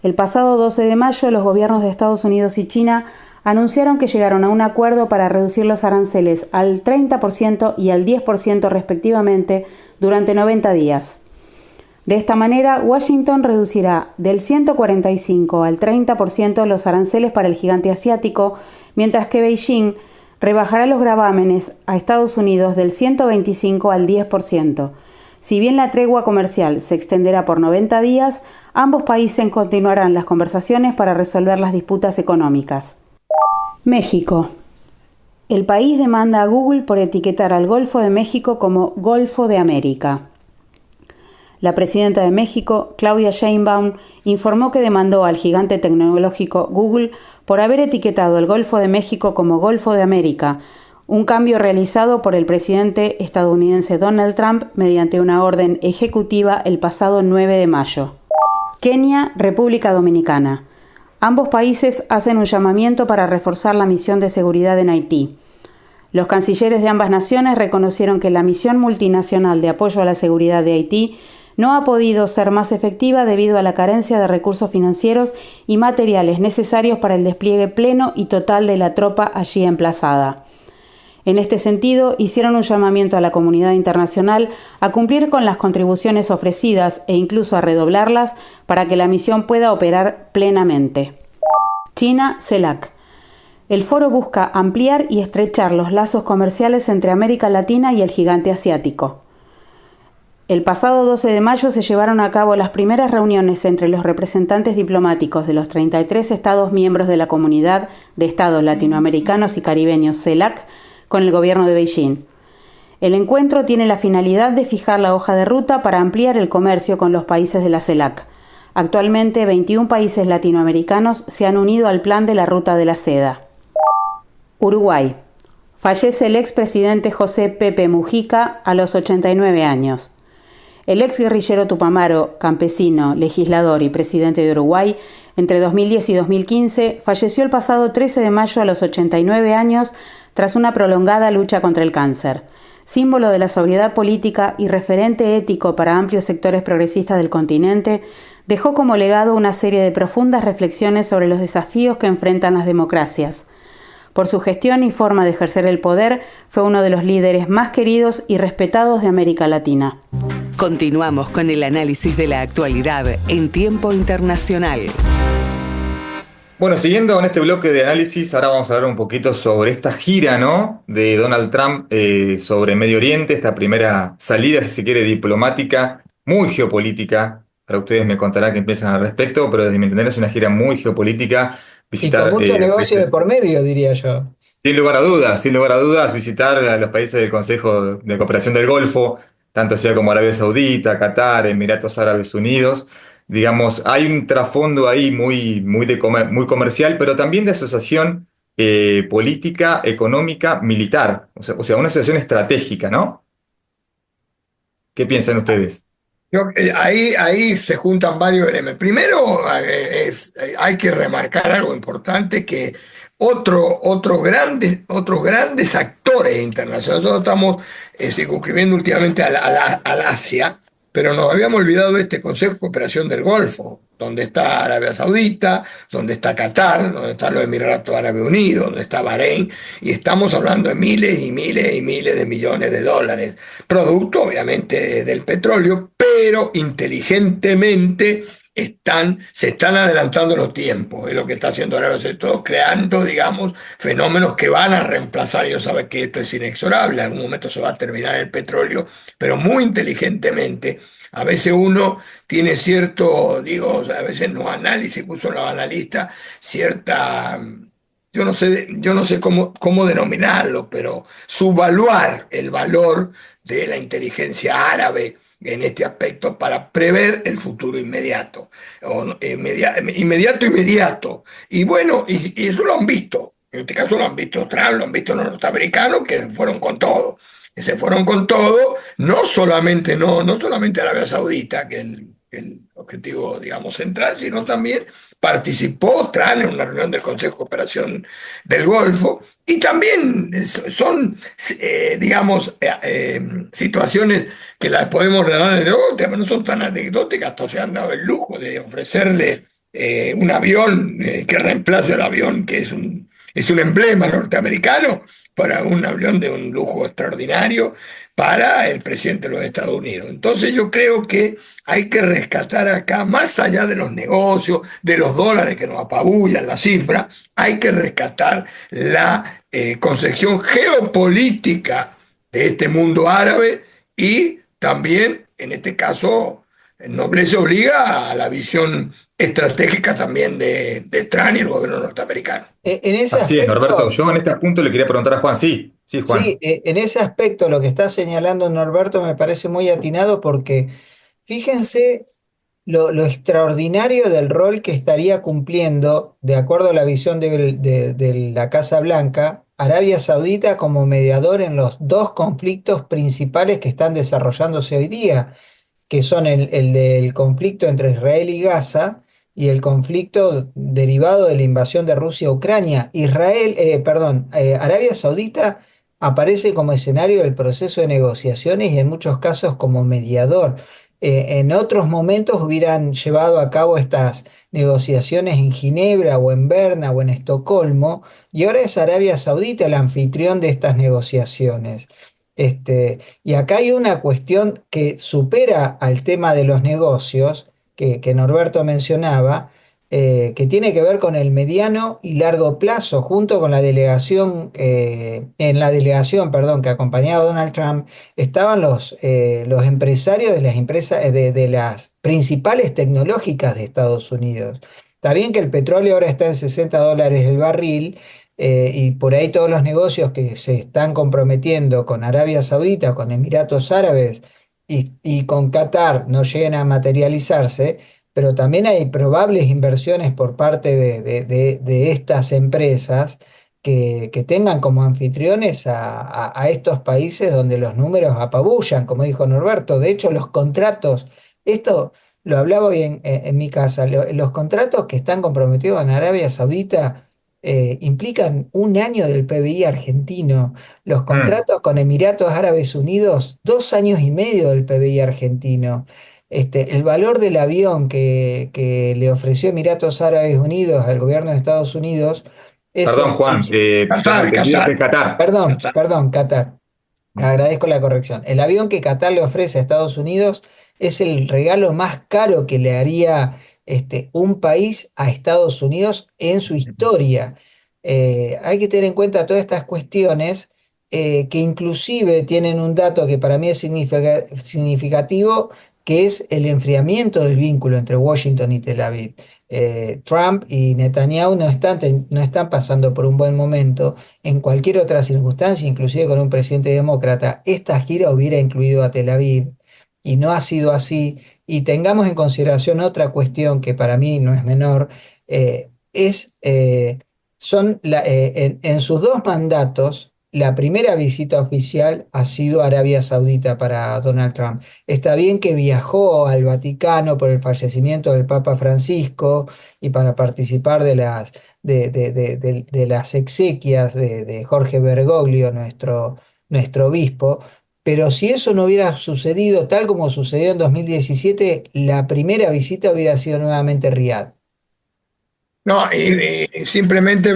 Speaker 3: El pasado 12 de mayo, los gobiernos de Estados Unidos y China anunciaron que llegaron a un acuerdo para reducir los aranceles al 30% y al 10% respectivamente durante 90 días. De esta manera, Washington reducirá del 145 al 30% los aranceles para el gigante asiático, mientras que Beijing rebajará los gravámenes a Estados Unidos del 125 al 10%. Si bien la tregua comercial se extenderá por 90 días, ambos países continuarán las conversaciones para resolver las disputas económicas. México. El país demanda a Google por etiquetar al Golfo de México como Golfo de América. La presidenta de México, Claudia Sheinbaum, informó que demandó al gigante tecnológico Google por haber etiquetado el Golfo de México como Golfo de América, un cambio realizado por el presidente estadounidense Donald Trump mediante una orden ejecutiva el pasado 9 de mayo. Kenia, República Dominicana. Ambos países hacen un llamamiento para reforzar la misión de seguridad en Haití. Los cancilleres de ambas naciones reconocieron que la misión multinacional de apoyo a la seguridad de Haití no ha podido ser más efectiva debido a la carencia de recursos financieros y materiales necesarios para el despliegue pleno y total de la tropa allí emplazada. En este sentido, hicieron un llamamiento a la comunidad internacional a cumplir con las contribuciones ofrecidas e incluso a redoblarlas para que la misión pueda operar plenamente. China, CELAC. El foro busca ampliar y estrechar los lazos comerciales entre América Latina y el gigante asiático. El pasado 12 de mayo se llevaron a cabo las primeras reuniones entre los representantes diplomáticos de los 33 Estados miembros de la Comunidad de Estados Latinoamericanos y Caribeños CELAC con el gobierno de Beijing. El encuentro tiene la finalidad de fijar la hoja de ruta para ampliar el comercio con los países de la CELAC. Actualmente, 21 países latinoamericanos se han unido al plan de la Ruta de la Seda. Uruguay. Fallece el expresidente José Pepe Mujica a los 89 años. El ex guerrillero tupamaro, campesino, legislador y presidente de Uruguay, entre 2010 y 2015, falleció el pasado 13 de mayo a los 89 años tras una prolongada lucha contra el cáncer. Símbolo de la sobriedad política y referente ético para amplios sectores progresistas del continente, dejó como legado una serie de profundas reflexiones sobre los desafíos que enfrentan las democracias. Por su gestión y forma de ejercer el poder, fue uno de los líderes más queridos y respetados de América Latina.
Speaker 1: Continuamos con el análisis de la actualidad en tiempo internacional.
Speaker 2: Bueno, siguiendo con este bloque de análisis, ahora vamos a hablar un poquito sobre esta gira, ¿no?, de Donald Trump sobre Medio Oriente, esta primera salida, si se quiere, diplomática, muy geopolítica. Para ustedes me contarán qué piensan al respecto, pero desde mi entender es una gira muy geopolítica. Visitar,
Speaker 4: y con mucho negocio de por medio, diría yo.
Speaker 2: Sin lugar a dudas, visitar a los países del Consejo de Cooperación del Golfo, tanto sea como Arabia Saudita, Qatar, Emiratos Árabes Unidos. Digamos, hay un trasfondo ahí muy comercial, pero también de asociación política, económica, militar. O sea, una asociación estratégica, ¿no? ¿Qué piensan ustedes?
Speaker 6: Ahí se juntan varios elementos. Primero, hay que remarcar algo importante, que otros grandes actores internacionales. Nosotros estamos circunscribiendo últimamente al Asia, pero nos habíamos olvidado de este Consejo de Cooperación del Golfo, donde está Arabia Saudita, donde está Qatar, donde están los Emiratos Árabes Unidos, donde está Bahrein, y estamos hablando de miles y miles y miles de millones de dólares, producto obviamente del petróleo, pero inteligentemente se están adelantando los tiempos, es lo que está haciendo Arabia Saudita, creando, digamos, fenómenos que van a reemplazar. Ellos saben que esto es inexorable, en algún momento se va a terminar el petróleo, pero muy inteligentemente. A veces uno tiene cierto, digo, a veces en los análisis, puso los analistas, cierta, yo no sé cómo denominarlo, pero subvaluar el valor de la inteligencia árabe en este aspecto para prever el futuro inmediato, inmediato. Y bueno, y eso lo han visto. En este caso lo han visto Trump, lo han visto los norteamericanos, que fueron con todo. Que se fueron con todo, no solamente Arabia Saudita, que es el objetivo, digamos, central, sino también participó Trump en una reunión del Consejo de Cooperación del Golfo, y también son, digamos, situaciones que las podemos dar anecdóticas, pero no son tan anecdóticas. Hasta se han dado el lujo de ofrecerle un avión que reemplace el avión que es un emblema norteamericano, para un avión de un lujo extraordinario para el presidente de los Estados Unidos. Entonces yo creo que hay que rescatar acá, más allá de los negocios, de los dólares que nos apabullan la cifra, hay que rescatar la concepción geopolítica de este mundo árabe, y también, en este caso, nobleza obliga a la visión estratégica también de Trump y el gobierno norteamericano.
Speaker 4: En ese
Speaker 2: Así es,
Speaker 4: aspecto,
Speaker 2: Norberto. Yo en este punto le quería preguntar a Juan. Sí, sí, Juan.
Speaker 4: sí, en ese aspecto lo que está señalando Norberto me parece muy atinado, porque fíjense lo extraordinario del rol que estaría cumpliendo, de acuerdo a la visión de la Casa Blanca, Arabia Saudita como mediador en los dos conflictos principales que están desarrollándose hoy día, que son el del conflicto entre Israel y Gaza, y el conflicto derivado de la invasión de Rusia a Ucrania. Arabia Saudita aparece como escenario del proceso de negociaciones y en muchos casos como mediador. En otros momentos hubieran llevado a cabo estas negociaciones en Ginebra o en Berna o en Estocolmo, y ahora es Arabia Saudita el anfitrión de estas negociaciones. Y acá hay una cuestión que supera al tema de los negocios que Norberto mencionaba, que tiene que ver con el mediano y largo plazo, junto con la delegación, en la delegación, perdón, que acompañaba a Donald Trump, estaban los empresarios de las empresas, de las principales tecnológicas de Estados Unidos. Está bien que el petróleo ahora está en $60 el barril, y por ahí todos los negocios que se están comprometiendo con Arabia Saudita, con Emiratos Árabes y con Qatar no lleguen a materializarse, pero también hay probables inversiones por parte de estas empresas que tengan como anfitriones a estos países donde los números apabullan, como dijo Norberto. De hecho, los contratos, esto lo hablaba hoy en mi casa, los contratos que están comprometidos en Arabia Saudita implican 1 año del PBI argentino. Los contratos con Emiratos Árabes Unidos, 2 años y medio del PBI argentino. El valor del avión que le ofreció Emiratos Árabes Unidos al gobierno de Estados Unidos es...
Speaker 2: Perdón, Juan.
Speaker 6: Qatar.
Speaker 4: Perdón, Qatar. Agradezco la corrección. El avión que Qatar le ofrece a Estados Unidos es el regalo más caro que le haría un país a Estados Unidos en su historia. Hay que tener en cuenta todas estas cuestiones, que inclusive tienen un dato que para mí es significativo, que es el enfriamiento del vínculo entre Washington y Tel Aviv. Trump y Netanyahu no están pasando por un buen momento. En cualquier otra circunstancia, inclusive con un presidente demócrata, esta gira hubiera incluido a Tel Aviv, y no ha sido así. Y tengamos en consideración otra cuestión que para mí no es menor, en sus 2 mandatos, la primera visita oficial ha sido a Arabia Saudita para Donald Trump. Está bien que viajó al Vaticano por el fallecimiento del Papa Francisco y para participar de las exequias de Jorge Bergoglio, nuestro obispo, pero si eso no hubiera sucedido tal como sucedió en 2017, la primera visita hubiera sido nuevamente Riad.
Speaker 6: No, y simplemente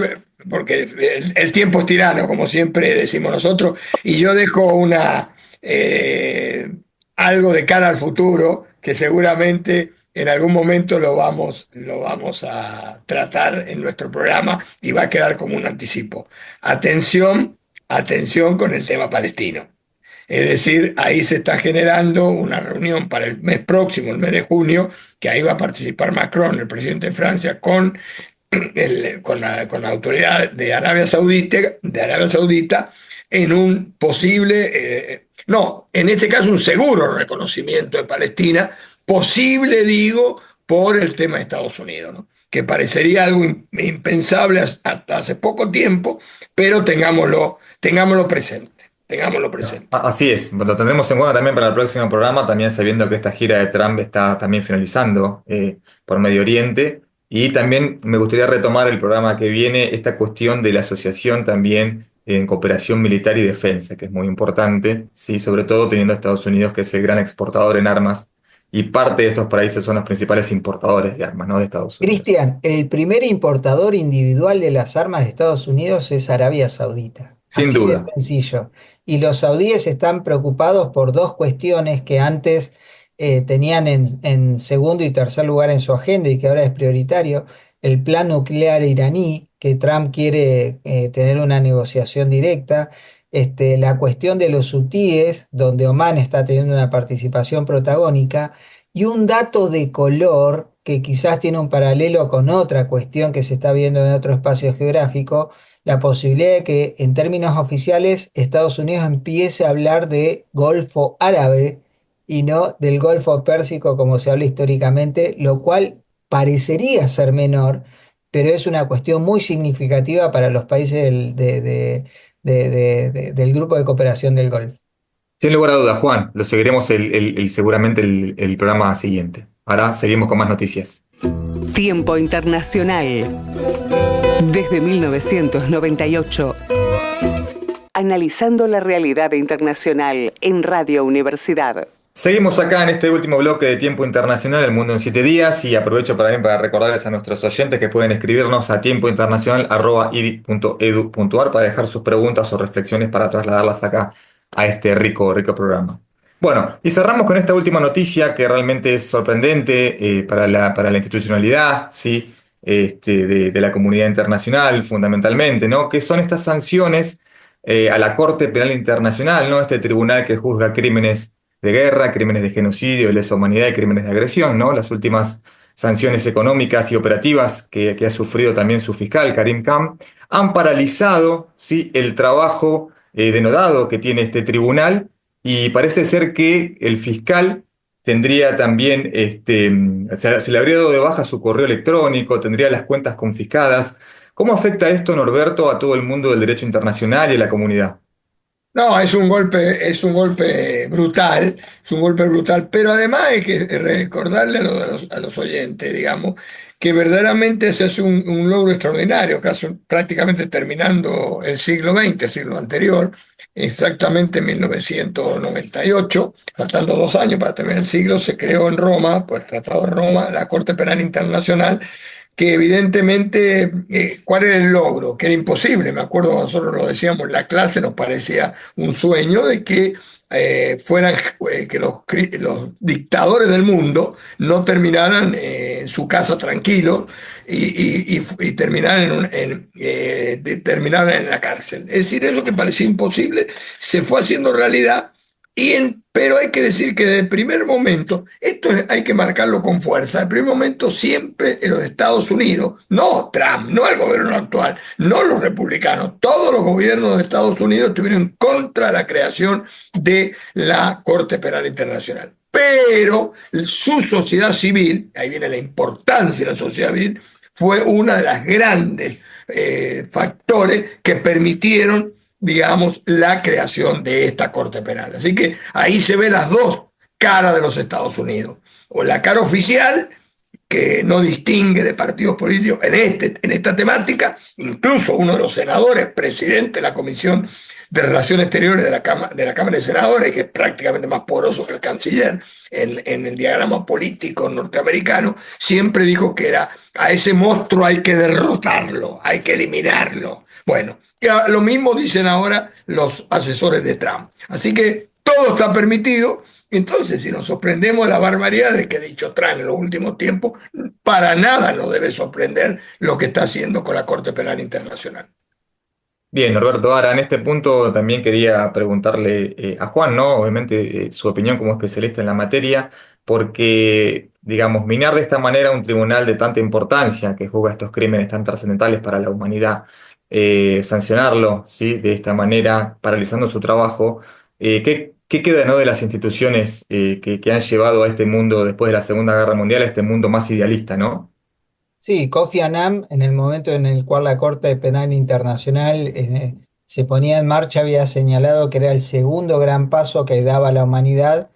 Speaker 6: porque el tiempo es tirano, como siempre decimos nosotros, y yo dejo algo de cara al futuro que seguramente en algún momento lo vamos a tratar en nuestro programa y va a quedar como un anticipo. Atención, atención con el tema palestino. Es decir, ahí se está generando una reunión para el mes próximo, el mes de junio, que ahí va a participar Macron, el presidente de Francia, con la autoridad de Arabia Saudita en un posible, no, en este caso un seguro reconocimiento de Palestina, posible, digo, por el tema de Estados Unidos, ¿no? Que parecería algo impensable hasta hace poco tiempo, pero tengámoslo presente. Tengámoslo presente.
Speaker 2: Así es, lo tendremos en cuenta también para el próximo programa, también sabiendo que esta gira de Trump está también finalizando por Medio Oriente. Y también me gustaría retomar el programa que viene, esta cuestión de la asociación también en cooperación militar y defensa, que es muy importante, ¿sí? Sobre todo teniendo a Estados Unidos, que es el gran exportador en armas, y parte de estos países son los principales importadores de armas, ¿no? De Estados Unidos.
Speaker 4: Cristian, el primer importador individual de las armas de Estados Unidos es Arabia Saudita.
Speaker 2: Sin
Speaker 4: Así de
Speaker 2: duda.
Speaker 4: sencillo. Y los saudíes están preocupados por dos cuestiones que antes tenían en segundo y tercer lugar en su agenda y que ahora es prioritario. El plan nuclear iraní, que Trump quiere tener una negociación directa. La cuestión de los hutíes, donde Omán está teniendo una participación protagónica. Y un dato de color que quizás tiene un paralelo con otra cuestión que se está viendo en otro espacio geográfico, la posibilidad de que en términos oficiales Estados Unidos empiece a hablar de Golfo Árabe y no del Golfo Pérsico como se habla históricamente, lo cual parecería ser menor, pero es una cuestión muy significativa para los países del Grupo de Cooperación del Golfo.
Speaker 2: Sin lugar a dudas, Juan, lo seguiremos seguramente el programa siguiente. Ahora seguimos con más noticias.
Speaker 1: Tiempo Internacional. Desde 1998. Analizando la realidad internacional en Radio Universidad.
Speaker 2: Seguimos acá en este último bloque de Tiempo Internacional, El Mundo en 7 Días, y aprovecho también para recordarles a nuestros oyentes que pueden escribirnos a tiempointernacional@iri.edu.ar para dejar sus preguntas o reflexiones para trasladarlas acá a este rico programa. Bueno, y cerramos con esta última noticia que realmente es sorprendente para la institucionalidad, ¿sí? De la comunidad internacional fundamentalmente, ¿no? Que son estas sanciones a la Corte Penal Internacional, ¿no? Este tribunal que juzga crímenes de guerra, crímenes de genocidio, lesa humanidad y crímenes de agresión, ¿no? Las últimas sanciones económicas y operativas que ha sufrido también su fiscal, Karim Khan, han paralizado, ¿sí? El trabajo denodado que tiene este tribunal, y parece ser que el fiscal tendría también, se le habría dado de baja su correo electrónico, tendría las cuentas confiscadas. ¿Cómo afecta esto, Norberto, a todo el mundo del derecho internacional y a la comunidad?
Speaker 6: No, es un golpe brutal, pero además hay que recordarle a los oyentes, digamos, que verdaderamente se hace un logro extraordinario, prácticamente terminando el siglo XX, el siglo anterior, exactamente en 1998, faltando 2 años para terminar el siglo, se creó en Roma, por el Tratado de Roma, la Corte Penal Internacional, que evidentemente, ¿cuál era el logro? Que era imposible, me acuerdo cuando nosotros lo decíamos en la clase, nos parecía un sueño de que que los dictadores del mundo no terminaran en su casa tranquilos y terminaran terminaran en la cárcel. Es decir, eso que parecía imposible se fue haciendo realidad. Pero hay que decir que desde el primer momento, hay que marcarlo con fuerza, el primer momento siempre en los Estados Unidos, no Trump, no el gobierno actual, no los republicanos, todos los gobiernos de Estados Unidos estuvieron contra la creación de la Corte Penal Internacional. Pero su sociedad civil, ahí viene la importancia de la sociedad civil, fue una de las grandes factores que permitieron digamos, la creación de esta Corte Penal. Así que ahí se ven las dos caras de los Estados Unidos. O la cara oficial, que no distingue de partidos políticos en esta temática. Incluso uno de los senadores, presidente de la Comisión de Relaciones Exteriores de la Cámara de Senadores, que es prácticamente más poderoso que el canciller en el diagrama político norteamericano, siempre dijo que a ese monstruo hay que derrotarlo, hay que eliminarlo. Bueno, lo mismo dicen ahora los asesores de Trump. Así que todo está permitido. Entonces, si nos sorprendemos de la barbaridad de que ha dicho Trump en los últimos tiempos, para nada nos debe sorprender lo que está haciendo con la Corte Penal Internacional.
Speaker 2: Bien, Norberto, ahora en este punto también quería preguntarle a Juan, ¿no? Obviamente su opinión como especialista en la materia, porque, digamos, minar de esta manera un tribunal de tanta importancia que juzga estos crímenes tan trascendentales para la humanidad, sancionarlo, ¿sí? De esta manera, paralizando su trabajo, ¿qué queda, ¿no? De las instituciones que han llevado a este mundo después de la Segunda Guerra Mundial, a este mundo más idealista, ¿no?
Speaker 4: Sí, Kofi Annan, en el momento en el cual la Corte Penal Internacional se ponía en marcha, había señalado que era el segundo gran paso que daba la humanidad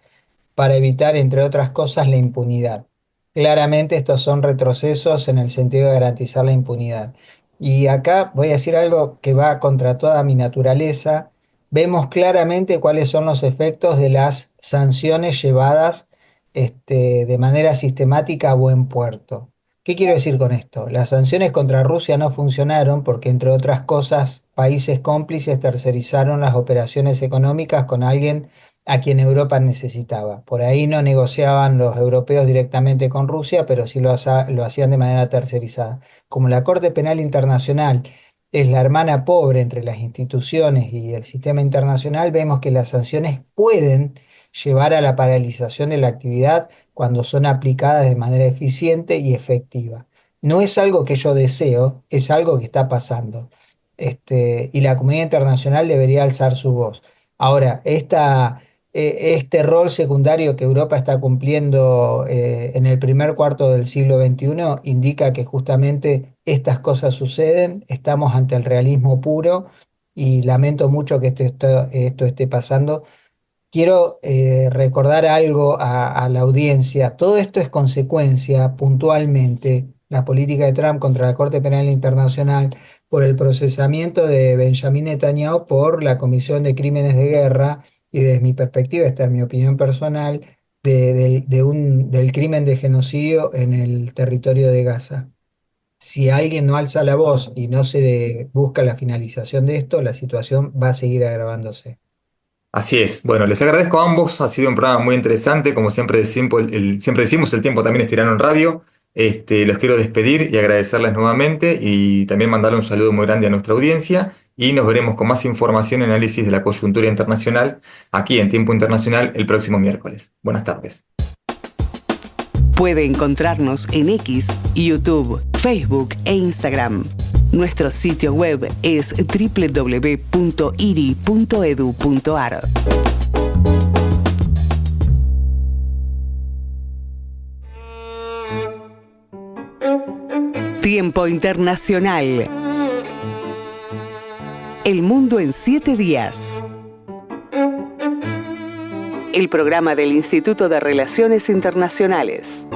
Speaker 4: para evitar, entre otras cosas, la impunidad. Claramente estos son retrocesos en el sentido de garantizar la impunidad. Y acá voy a decir algo que va contra toda mi naturaleza. Vemos claramente cuáles son los efectos de las sanciones llevadas de manera sistemática a buen puerto. ¿Qué quiero decir con esto? Las sanciones contra Rusia no funcionaron porque, entre otras cosas, países cómplices tercerizaron las operaciones económicas con alguien a quien Europa necesitaba. Por ahí no negociaban los europeos directamente con Rusia, pero sí lo hacían de manera tercerizada. Como la Corte Penal Internacional es la hermana pobre entre las instituciones y el sistema internacional, vemos que las sanciones pueden llevar a la paralización de la actividad cuando son aplicadas de manera eficiente y efectiva. No es algo que yo deseo, es algo que está pasando. Y la comunidad internacional debería alzar su voz. Ahora, este rol secundario que Europa está cumpliendo en el primer cuarto del siglo XXI indica que justamente estas cosas suceden, estamos ante el realismo puro y lamento mucho que esto esté pasando. Quiero recordar algo a la audiencia. Todo esto es consecuencia, puntualmente, la política de Trump contra la Corte Penal Internacional por el procesamiento de Benjamin Netanyahu por la Comisión de Crímenes de Guerra y desde mi perspectiva, esta es mi opinión personal, del crimen de genocidio en el territorio de Gaza. Si alguien no alza la voz y no se busca la finalización de esto, la situación va a seguir agravándose.
Speaker 2: Así es. Bueno, les agradezco a ambos. Ha sido un programa muy interesante. Como siempre decimos, el tiempo también es tirano en radio. Los quiero despedir y agradecerles nuevamente y también mandarle un saludo muy grande a nuestra audiencia y nos veremos con más información y análisis de la coyuntura internacional aquí en Tiempo Internacional el próximo miércoles. Buenas tardes.
Speaker 1: Puede encontrarnos en X, YouTube, Facebook e Instagram. Nuestro sitio web es www.iri.edu.ar. Tiempo Internacional. El mundo en 7 días. El programa del Instituto de Relaciones Internacionales.